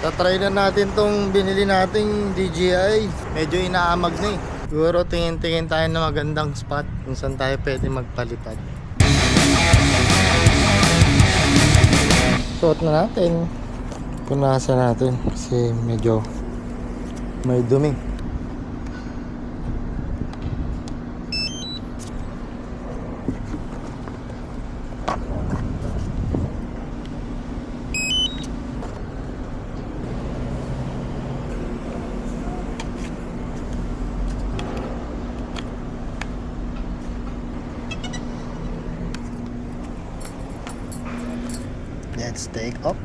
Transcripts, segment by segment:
Tatry na natin tong binili nating DJI. Medyo inaamag na eh. Siguro tingin-tingin tayo ng magandang spot kung saan tayo pwede magpalipad. Suot na natin. Punasan natin kasi medyo may dumi. Let's take off.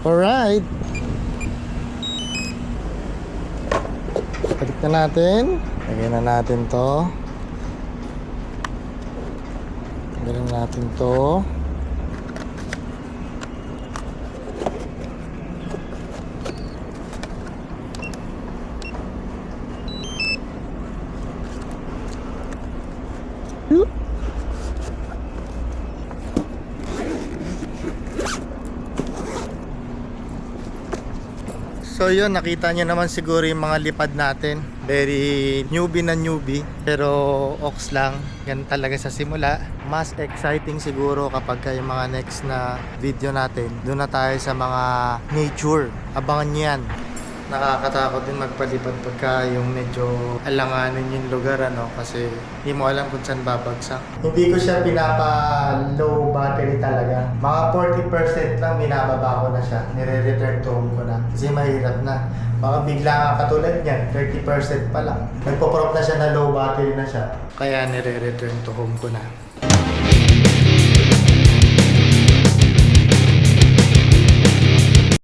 Alright. Balik na natin. Lagyan na natin to. Lagyan na natin to. So yun, nakita nyo naman siguro yung mga lipad natin. Very newbie na newbie, pero ox lang. Yan talaga sa simula. Mas exciting siguro kapag yung mga next na video natin, doon na tayo sa mga nature. Abangan nyo yan. Nakakatakot din magpalipad pagka yung medyo alanganin yung lugar, ano, kasi hindi mo alam kung saan babagsak. Hindi ko siya pinapa low battery talaga. Mga 40% lang binababa ko na siya. Nire-return to home ko na kasi mahirap na. Baka bigla nga katulad niyan, 30% pa lang. Nagpo-prop na siya na low battery na siya. Kaya nire-return to home ko na.